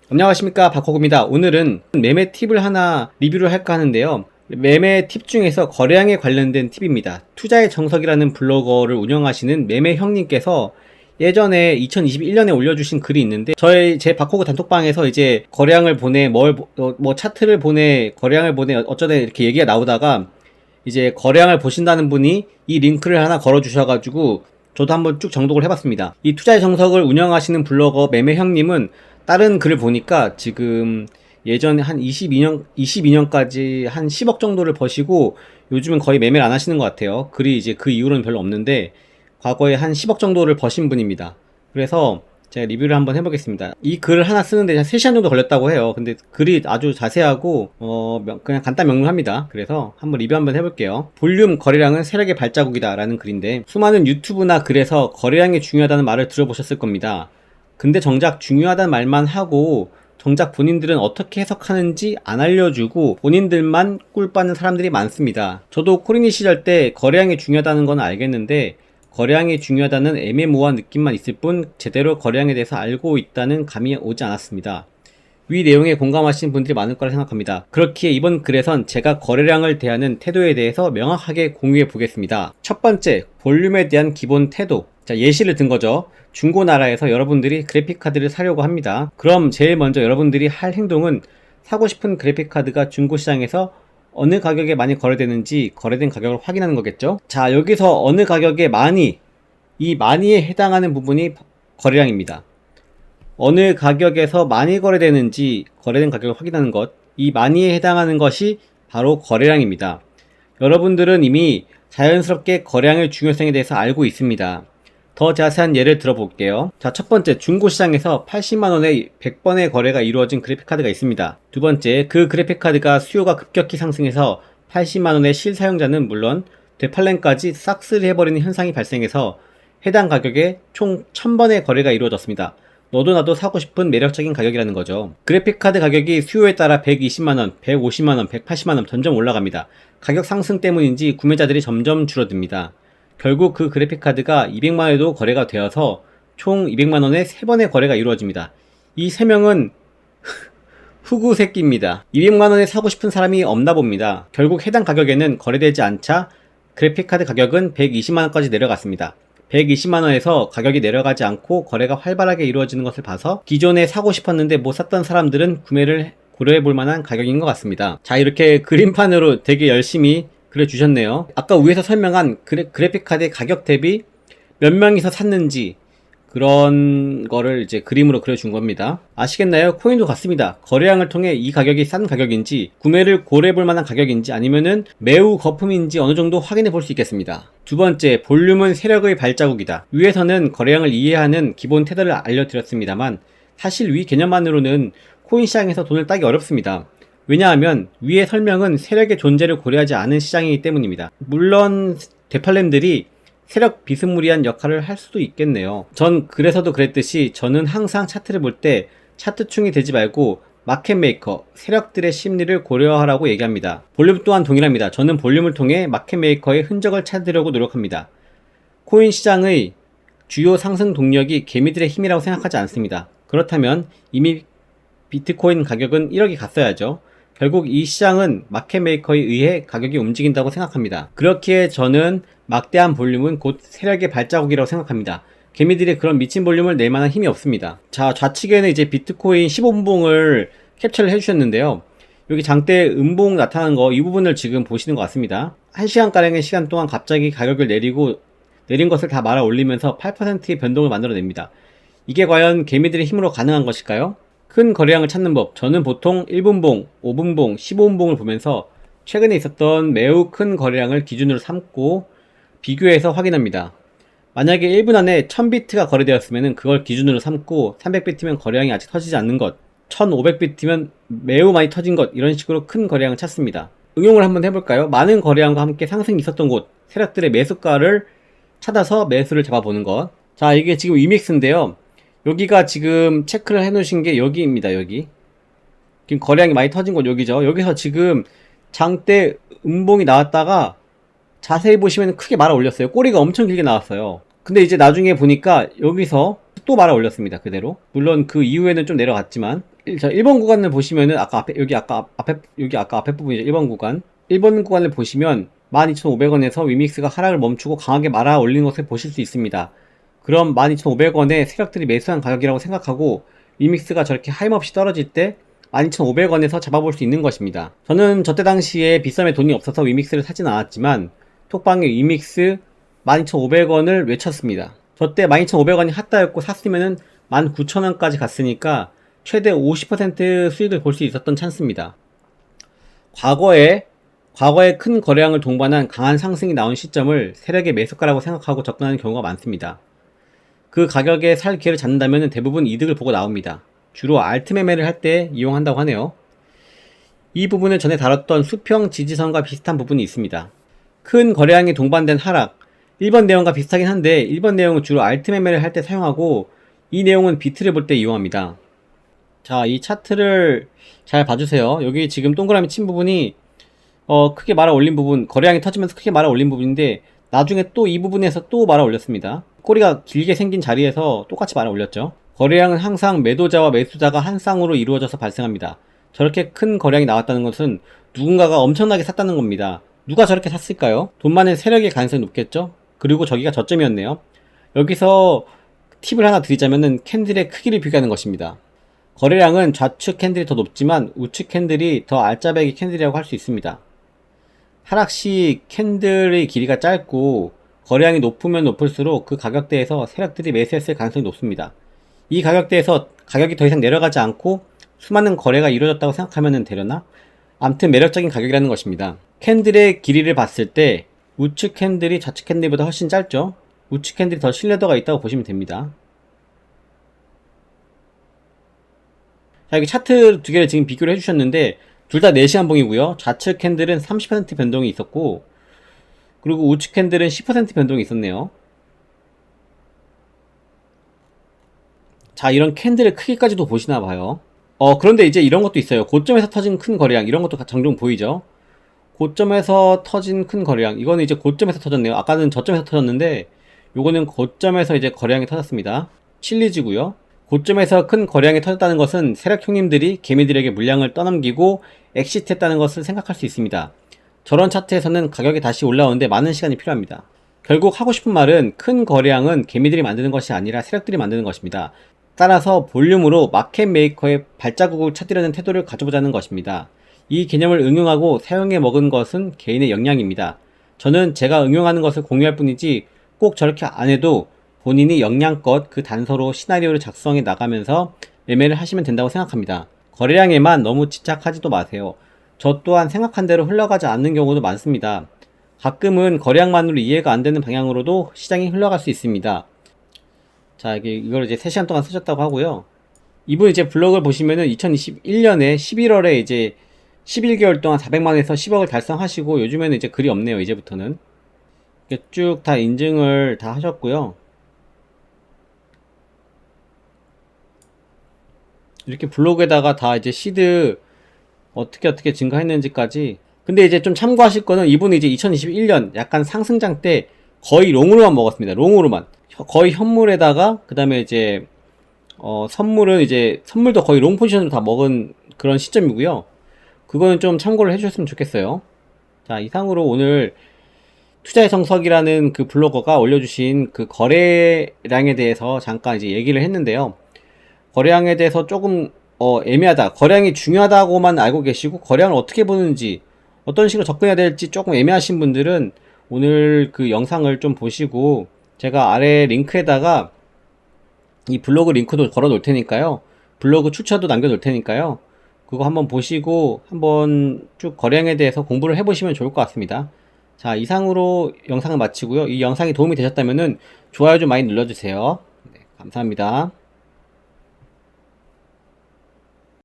안녕하십니까, 박호구입니다. 오늘은 매매 팁을 하나 리뷰를 할까 하는데요. 매매 팁 중에서 거래량에 관련된 팁입니다. 투자의 정석이라는 블로거를 운영하시는 매매 형님께서 예전에 2021년에 올려주신 글이 있는데, 제 박호구 단톡방에서 이제 거래량을 보내, 차트를 보내, 거래량을 보내, 어쩌다 이렇게 얘기가 나오다가 이제 거래량을 보신다는 분이 이 링크를 하나 걸어주셔가지고 저도 한번 쭉 정독을 해봤습니다. 이 투자의 정석을 운영하시는 블로거 매매 형님은 다른 글을 보니까 지금 예전에 한 22년까지 한 10억 정도를 버시고 요즘은 거의 매매를 안 하시는 것 같아요. 글이 이제 그 이후로는 별로 없는데 과거에 한 10억 정도를 버신 분입니다. 그래서 제가 리뷰를 한번 해보겠습니다. 이 글을 하나 쓰는데 한 3시간 정도 걸렸다고 해요. 근데 글이 아주 자세하고 그냥 간단 명료합니다. 그래서 한번 리뷰 한번 해볼게요. 볼륨 거래량은 세력의 발자국이다 라는 글인데, 수많은 유튜브나 글에서 거래량이 중요하다는 말을 들어보셨을 겁니다. 근데 정작 중요하다는 말만 하고 정작 본인들은 어떻게 해석하는지 안 알려주고 본인들만 꿀 빠는 사람들이 많습니다. 저도 코리니 시절 때 거래량이 중요하다는 건 알겠는데 거래량이 중요하다는 애매모호한 느낌만 있을 뿐 제대로 거래량에 대해서 알고 있다는 감이 오지 않았습니다. 위 내용에 공감하시는 분들이 많을 거라 생각합니다. 그렇기에 이번 글에선 제가 거래량을 대하는 태도에 대해서 명확하게 공유해 보겠습니다. 첫 번째, 볼륨에 대한 기본 태도. 자, 예시를 든 거죠. 중고나라에서 여러분들이 그래픽카드를 사려고 합니다. 그럼 제일 먼저 여러분들이 할 행동은 사고 싶은 그래픽카드가 중고시장에서 어느 가격에 많이 거래되는지 거래된 가격을 확인하는 거겠죠. 자, 여기서 어느 가격에 많이, 이 많이에 해당하는 부분이 거래량입니다. 어느 가격에서 많이 거래되는지 거래된 가격을 확인하는 것, 이 많이에 해당하는 것이 바로 거래량입니다. 여러분들은 이미 자연스럽게 거래량의 중요성에 대해서 알고 있습니다. 더 자세한 예를 들어볼게요. 자, 첫 번째, 중고시장에서 80만원에 100번의 거래가 이루어진 그래픽카드가 있습니다. 두 번째, 그 그래픽카드가 수요가 급격히 상승해서 80만원의 실사용자는 물론 되팔렘까지 싹쓸이 해버리는 현상이 발생해서 해당 가격에 총 1000번의 거래가 이루어졌습니다. 너도 나도 사고 싶은 매력적인 가격이라는 거죠. 그래픽카드 가격이 수요에 따라 120만원, 150만원, 180만원 점점 올라갑니다. 가격 상승 때문인지 구매자들이 점점 줄어듭니다. 결국 그 그래픽카드가 200만원에도 거래가 되어서 총 200만원에 3번의 거래가 이루어집니다. 이 3명은 후구 새끼입니다. 200만원에 사고 싶은 사람이 없나 봅니다. 결국 해당 가격에는 거래되지 않자 그래픽카드 가격은 120만원까지 내려갔습니다. 120만원에서 가격이 내려가지 않고 거래가 활발하게 이루어지는 것을 봐서 기존에 사고 싶었는데 못 샀던 사람들은 구매를 고려해볼 만한 가격인 것 같습니다. 자, 이렇게 그림판으로 되게 열심히 그려주셨네요. 아까 위에서 설명한 그래픽카드의 가격 대비 몇 명이서 샀는지 그런 거를 이제 그림으로 그려준 겁니다. 아시겠나요? 코인도 같습니다. 거래량을 통해 이 가격이 싼 가격인지 구매를 고려해볼 만한 가격인지 아니면은 매우 거품인지 어느 정도 확인해 볼 수 있겠습니다. 두 번째, 볼륨은 세력의 발자국이다. 위에서는 거래량을 이해하는 기본 태도를 알려드렸습니다만 사실 위 개념만으로는 코인 시장에서 돈을 따기 어렵습니다. 왜냐하면 위의 설명은 세력의 존재를 고려하지 않은 시장이기 때문입니다. 물론 되팔렘들이 세력 비스무리한 역할을 할 수도 있겠네요. 전 그래서도 그랬듯이 저는 항상 차트를 볼 때 차트충이 되지 말고 마켓메이커, 세력들의 심리를 고려하라고 얘기합니다. 볼륨 또한 동일합니다. 저는 볼륨을 통해 마켓메이커의 흔적을 찾으려고 노력합니다. 코인 시장의 주요 상승 동력이 개미들의 힘이라고 생각하지 않습니다. 그렇다면 이미 비트코인 가격은 1억이 갔어야죠. 결국 이 시장은 마켓메이커에 의해 가격이 움직인다고 생각합니다. 그렇기에 저는 막대한 볼륨은 곧 세력의 발자국이라고 생각합니다. 개미들이 그런 미친 볼륨을 낼 만한 힘이 없습니다. 자, 좌측에는 이제 비트코인 15분봉을 캡처를 해주셨는데요. 여기 장대 음봉 나타나는 거, 이 부분을 지금 보시는 것 같습니다. 1시간가량의 시간 동안 갑자기 가격을 내린 것을 다 말아 올리면서 8%의 변동을 만들어냅니다. 이게 과연 개미들의 힘으로 가능한 것일까요? 큰 거래량을 찾는 법, 저는 보통 1분봉, 5분봉, 15분봉을 보면서 최근에 있었던 매우 큰 거래량을 기준으로 삼고 비교해서 확인합니다. 만약에 1분 안에 1000비트가 거래되었으면 그걸 기준으로 삼고 300비트면 거래량이 아직 터지지 않는 것, 1500비트면 매우 많이 터진 것, 이런 식으로 큰 거래량을 찾습니다. 응용을 한번 해볼까요? 많은 거래량과 함께 상승이 있었던 곳, 세력들의 매수가를 찾아서 매수를 잡아보는 것. 자, 이게 지금 위믹스인데요. 여기가 지금 체크를 해 놓으신 게 여기입니다. 여기 지금 거래량이 많이 터진 곳 여기죠. 여기서 지금 장대 음봉이 나왔다가 자세히 보시면 크게 말아 올렸어요. 꼬리가 엄청 길게 나왔어요. 근데 이제 나중에 보니까 여기서 또 말아 올렸습니다. 그대로. 물론 그 이후에는 좀 내려갔지만 자, 1번 구간을 보시면은 여기 아까 앞에 부분이죠. 1번 구간. 1번 구간을 보시면 12,500원에서 위믹스가 하락을 멈추고 강하게 말아 올리는 것을 보실 수 있습니다. 그럼 12,500원에 세력들이 매수한 가격이라고 생각하고 위믹스가 저렇게 하임없이 떨어질 때 12,500원에서 잡아볼 수 있는 것입니다. 저는 저때 당시에 비싸면 돈이 없어서 위믹스를 사진 않았지만 톡방에 위믹스 12,500원을 외쳤습니다. 저때 12,500원이 핫다였고 샀으면은 19,000원까지 갔으니까 최대 50% 수익을 볼 수 있었던 찬스입니다. 과거에 큰 거래량을 동반한 강한 상승이 나온 시점을 세력의 매수가라고 생각하고 접근하는 경우가 많습니다. 그 가격에 살 기회를 잡는다면 대부분 이득을 보고 나옵니다. 주로 알트 매매를 할 때 이용한다고 하네요. 이 부분은 전에 다뤘던 수평 지지선과 비슷한 부분이 있습니다. 큰 거래량이 동반된 하락, 1번 내용과 비슷하긴 한데 1번 내용은 주로 알트 매매를 할 때 사용하고 이 내용은 비트를 볼 때 이용합니다. 자, 이 차트를 잘 봐주세요. 여기 지금 동그라미 친 부분이 크게 말아 올린 부분, 거래량이 터지면서 크게 말아 올린 부분인데 나중에 또 이 부분에서 또 말아 올렸습니다. 꼬리가 길게 생긴 자리에서 똑같이 말아 올렸죠. 거래량은 항상 매도자와 매수자가 한 쌍으로 이루어져서 발생합니다. 저렇게 큰 거래량이 나왔다는 것은 누군가가 엄청나게 샀다는 겁니다. 누가 저렇게 샀을까요? 돈 많은 세력의 가능성이 높겠죠? 그리고 저기가 저점이었네요. 여기서 팁을 하나 드리자면은 캔들의 크기를 비교하는 것입니다. 거래량은 좌측 캔들이 더 높지만 우측 캔들이 더 알짜배기 캔들이라고 할 수 있습니다. 하락 시 캔들의 길이가 짧고 거래량이 높으면 높을수록 그 가격대에서 세력들이 매수했을 가능성이 높습니다. 이 가격대에서 가격이 더 이상 내려가지 않고 수많은 거래가 이루어졌다고 생각하면 되려나? 암튼 매력적인 가격이라는 것입니다. 캔들의 길이를 봤을 때 우측 캔들이 좌측 캔들보다 훨씬 짧죠? 우측 캔들이 더 신뢰도가 있다고 보시면 됩니다. 자, 여기 차트 두 개를 지금 비교를 해주셨는데 둘 다 4시간 봉이고요. 좌측 캔들은 30% 변동이 있었고 그리고 우측 캔들은 10% 변동이 있었네요. 자, 이런 캔들의 크기까지도 보시나 봐요. 그런데 이제 이런 것도 있어요. 고점에서 터진 큰 거래량, 이런 것도 종종 보이죠. 고점에서 터진 큰 거래량, 이거는 이제 고점에서 터졌네요. 아까는 저점에서 터졌는데 요거는 고점에서 이제 거래량이 터졌습니다. 칠리지고요. 고점에서 큰 거래량이 터졌다는 것은 세력 형님들이 개미들에게 물량을 떠넘기고 엑시트했다는 것을 생각할 수 있습니다. 저런 차트에서는 가격이 다시 올라오는데 많은 시간이 필요합니다. 결국 하고 싶은 말은 큰 거래량은 개미들이 만드는 것이 아니라 세력들이 만드는 것입니다. 따라서 볼륨으로 마켓 메이커의 발자국을 찾으려는 태도를 가져보자는 것입니다. 이 개념을 응용하고 사용해 먹은 것은 개인의 역량입니다. 저는 제가 응용하는 것을 공유할 뿐이지 꼭 저렇게 안 해도 본인이 역량껏 그 단서로 시나리오를 작성해 나가면서 매매를 하시면 된다고 생각합니다. 거래량에만 너무 집착하지도 마세요. 저 또한 생각한 대로 흘러가지 않는 경우도 많습니다. 가끔은 거래량만으로 이해가 안 되는 방향으로도 시장이 흘러갈 수 있습니다. 자, 이걸 이제 3시간 동안 쓰셨다고 하고요. 이분 이제 블로그를 보시면은 2021년에 11월에 이제 11개월 동안 400만에서 10억을 달성하시고 요즘에는 이제 글이 없네요. 이제부터는. 쭉 다 인증을 다 하셨고요. 이렇게 블로그에다가 다 이제 시드 어떻게 증가했는지까지. 근데 이제 좀 참고하실 거는 이분이 이제 2021년 약간 상승장 때 거의 롱으로만 먹었습니다. 롱으로만. 거의 현물에다가 그 다음에 이제 선물은 이제 선물도 거의 롱 포지션으로 다 먹은 그런 시점이고요. 그거는 좀 참고를 해주셨으면 좋겠어요. 자, 이상으로 오늘 투자의 정석이라는 그 블로거가 올려주신 그 거래량에 대해서 잠깐 이제 얘기를 했는데요. 거래량에 대해서 조금 애매하다, 거래량이 중요하다고만 알고 계시고 거래량을 어떻게 보는지 어떤 식으로 접근해야 될지 조금 애매하신 분들은 오늘 그 영상을 좀 보시고 제가 아래 링크에다가 이 블로그 링크도 걸어 놓을 테니까요. 블로그 추천도 남겨 놓을 테니까요. 그거 한번 보시고 한번 쭉 거래량에 대해서 공부를 해보시면 좋을 것 같습니다. 자, 이상으로 영상을 마치고요. 이 영상이 도움이 되셨다면은 좋아요 좀 많이 눌러주세요. 네, 감사합니다.